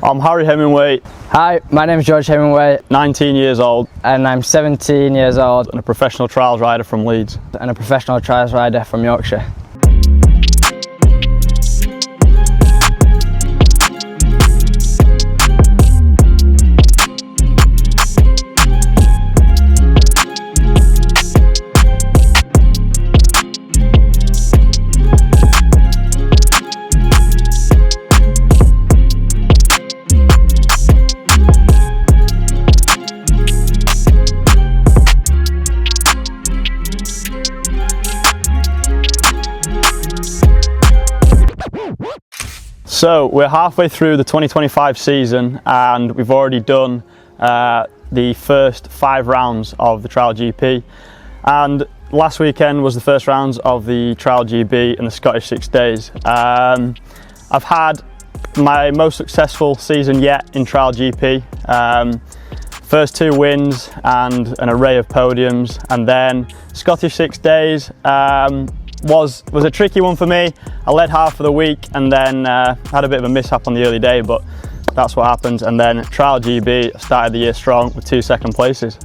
I'm Harry Hemingway. Hi, my name is George Hemingway. 19 years old. And I'm 17 years old. And a professional trials rider from Leeds. And a professional trials rider from Yorkshire. So we're halfway through the 2025 season and we've already done the first 5 rounds of the Trial GP, and last weekend was the first rounds of the Trial GB and the Scottish 6 Days. I've had my most successful season yet in Trial GP. First 2 wins and an array of podiums, and then Scottish 6 Days was a tricky one for me. I led half of the week and then had a bit of a mishap on the early day, but that's what happens. And then Trial GB started the year strong with 2 second places.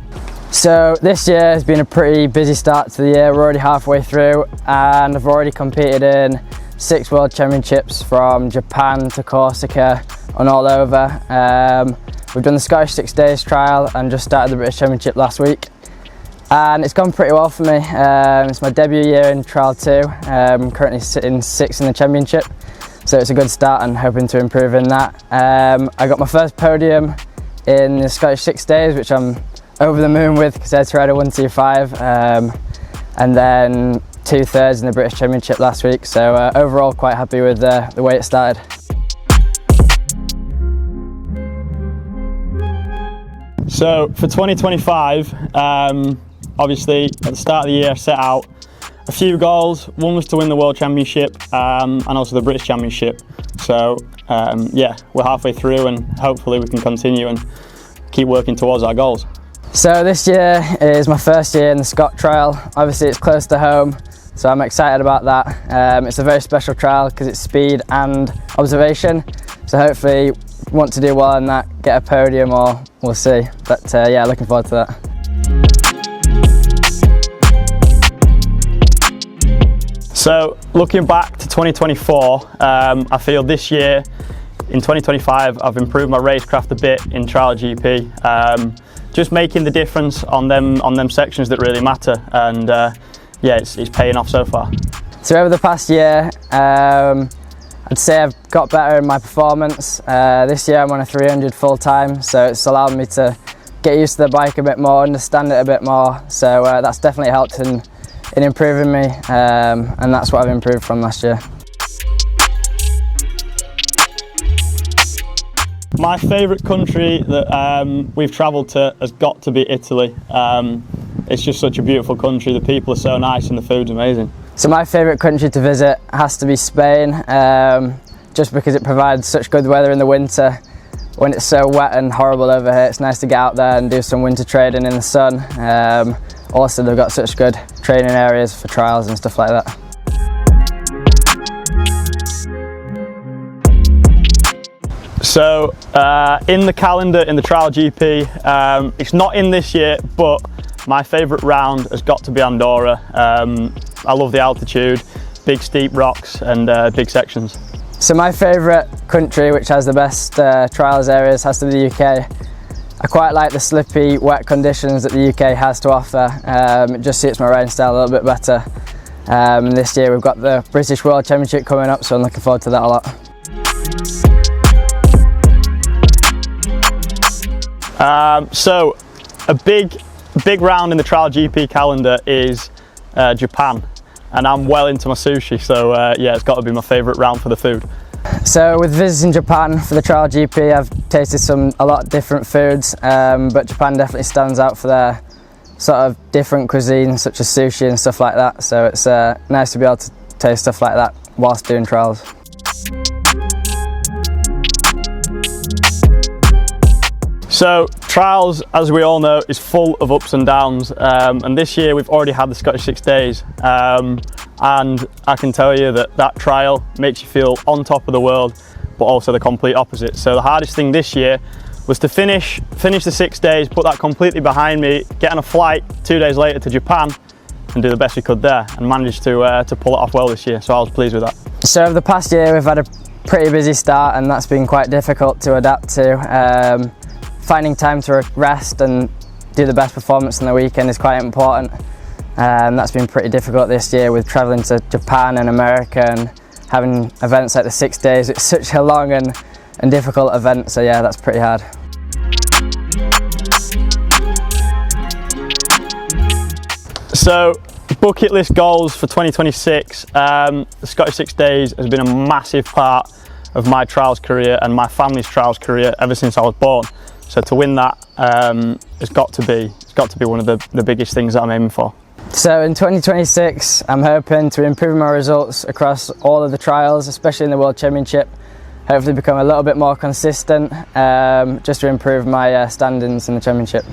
So this year has been a pretty busy start to the year. We're already halfway through and I've already competed in 6 World Championships from Japan to Corsica and all over. We've done the Scottish 6 Days trial and just started the British Championship last week. And it's gone pretty well for me. It's my debut year in Trial 2. I'm currently sitting 6th in the championship, so it's a good start and hoping to improve in that. I got my first podium in the Scottish 6 Days, which I'm over the moon with because I had to ride a 125, and then 2/3 in the British Championship last week, so overall quite happy with the way it started. So for 2025, obviously at the start of the year I set out a few goals. One was to win the World Championship and also the British Championship. So yeah, we're halfway through and hopefully we can continue and keep working towards our goals. So this year is my first year in the Scott trial. Obviously it's close to home, so I'm excited about that. It's a very special trial because it's speed and observation, so hopefully want to do well in that, get a podium, or we'll see. But yeah, looking forward to that. So looking back to 2024, I feel this year in 2025 I've improved my racecraft a bit in Trial GP, just making the difference on them sections that really matter, and yeah, it's paying off so far. So over the past year, I'd say I've got better in my performance. This year I'm on a 300 full time, so it's allowed me to get used to the bike a bit more, understand it a bit more, so that's definitely helped in improving me, and that's what I've improved from last year. My favourite country that we've travelled to has got to be Italy. It's just such a beautiful country, the people are so nice and the food's amazing. So my favourite country to visit has to be Spain, just because it provides such good weather in the winter. When it's so wet and horrible over here, it's nice to get out there and do some winter training in the sun. Also, they've got such good training areas for trials and stuff like that. So in the calendar in the Trial GP, it's not in this year, but my favourite round has got to be Andorra. I love the altitude, big steep rocks and big sections. So my favourite country, which has the best trials areas, has to be the UK. I quite like the slippy, wet conditions that the UK has to offer. It just suits my riding style a little bit better. This year we've got the British World Championship coming up, so I'm looking forward to that a lot. So a big round in the Trial GP calendar is Japan, and I'm well into my sushi, so yeah, it's got to be my favourite round for the food. So with visiting Japan for the Trial GP, I've tasted a lot of different foods, but Japan definitely stands out for their sort of different cuisine, such as sushi and stuff like that, so it's nice to be able to taste stuff like that whilst doing trials. So trials, as we all know, is full of ups and downs, and this year we've already had the Scottish 6 Days, and I can tell you that trial makes you feel on top of the world but also the complete opposite. So the hardest thing this year was to finish the 6 days, put that completely behind me, get on a flight 2 days later to Japan and do the best we could there, and managed to pull it off well this year, so I was pleased with that. So over the past year we've had a pretty busy start, and that's been quite difficult to adapt to. Finding time to rest and do the best performance on the weekend is quite important. That's been pretty difficult this year with travelling to Japan and America and having events like the 6 days. It's such a long and difficult event, so yeah, that's pretty hard. So, bucket list goals for 2026. The Scottish 6 Days has been a massive part of my trials career and my family's trials career ever since I was born. So to win that, it's got to be one of the biggest things that I'm aiming for. So in 2026, I'm hoping to improve my results across all of the trials, especially in the World Championship. Hopefully become a little bit more consistent, just to improve my standings in the championship.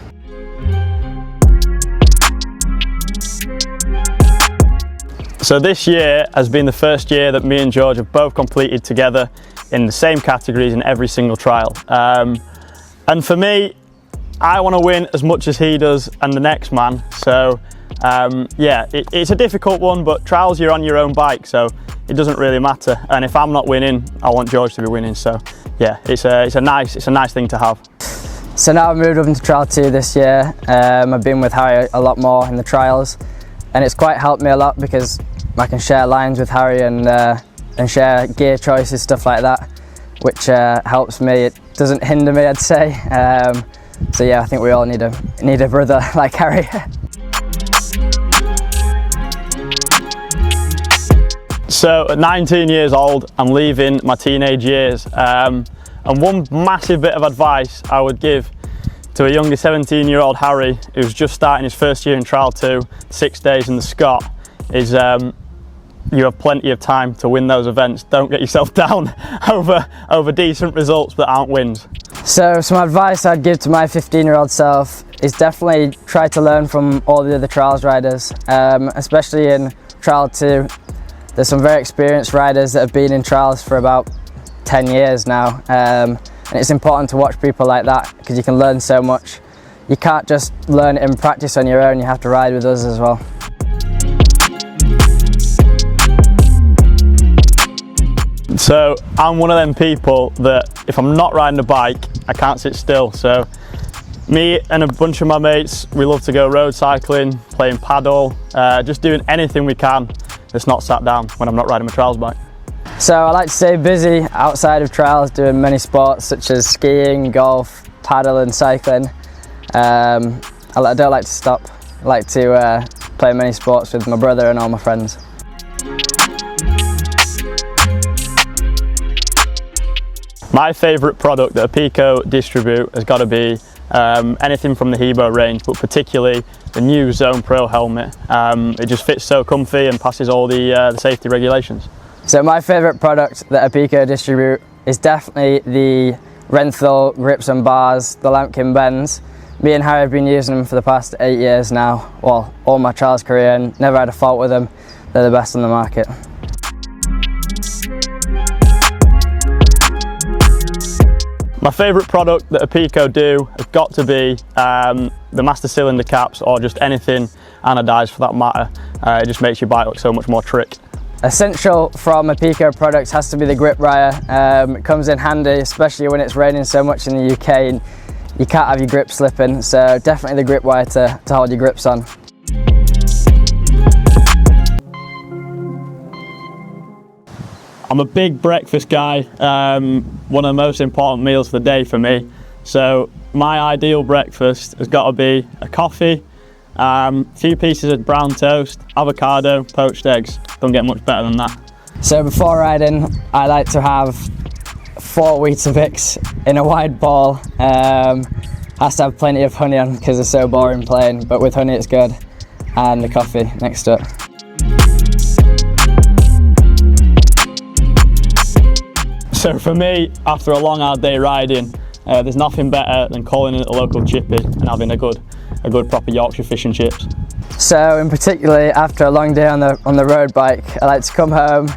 So this year has been the first year that me and George have both completed together in the same categories in every single trial. And for me, I want to win as much as he does and the next man. So yeah, it's a difficult one, but trials, you're on your own bike, so it doesn't really matter. And if I'm not winning, I want George to be winning. So yeah, it's a nice thing to have. So now I've moved up into trial 2 this year. I've been with Harry a lot more in the trials, and it's quite helped me a lot because I can share lines with Harry and share gear choices, stuff like that, which helps me. It doesn't hinder me, I'd say. So yeah, I think we all need a brother like Harry. So at 19 years old, I'm leaving my teenage years. And one massive bit of advice I would give to a younger 17-year-old Harry who's just starting his first year in Trial 2, 6 days in the Scot, is you have plenty of time to win those events. Don't get yourself down over decent results that aren't wins. So some advice I'd give to my 15-year-old self is definitely try to learn from all the other trials riders, especially in Trial 2. There's some very experienced riders that have been in trials for about 10 years now, and it's important to watch people like that because you can learn so much. You can't just learn it in practice on your own, you have to ride with us as well. So I'm one of them people that if I'm not riding a bike, I can't sit still. So me and a bunch of my mates, we love to go road cycling, playing paddle, just doing anything we can that's not sat down when I'm not riding my trials bike. So I like to stay busy outside of trials, doing many sports such as skiing, golf, paddle and cycling. I don't like to stop. I like to play many sports with my brother and all my friends. My favourite product that Apico distribute has got to be anything from the Hebo range, but particularly the new Zone Pro helmet. It just fits so comfy and passes all the safety regulations. So my favourite product that Apico distribute is definitely the Renthal grips and bars, the Lampkin bends. Me and Harry have been using them for the past 8 years now, well, all my trials career, and never had a fault with them. They're the best on the market. My favourite product that Apico do has got to be the master cylinder caps, or just anything anodised for that matter. It just makes your bike look so much more trick. Essential from Apico products has to be the grip wire. It comes in handy, especially when it's raining so much in the UK and you can't have your grip slipping, so definitely the grip wire to hold your grips on. I'm a big breakfast guy, one of the most important meals of the day for me. So my ideal breakfast has got to be a coffee, a few pieces of brown toast, avocado, poached eggs. Don't get much better than that. So before riding, I like to have 4 Weetabix in a wide ball. Has to have plenty of honey on because it's so boring plain, but with honey it's good. And the coffee next to it. So for me, after a long hard day riding, there's nothing better than calling in at the local chippy and having a good proper Yorkshire fish and chips. So in particular, after a long day on the road bike, I like to come home,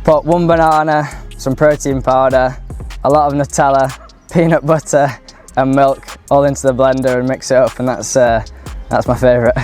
put 1 banana, some protein powder, a lot of Nutella, peanut butter and milk all into the blender and mix it up, and that's my favourite.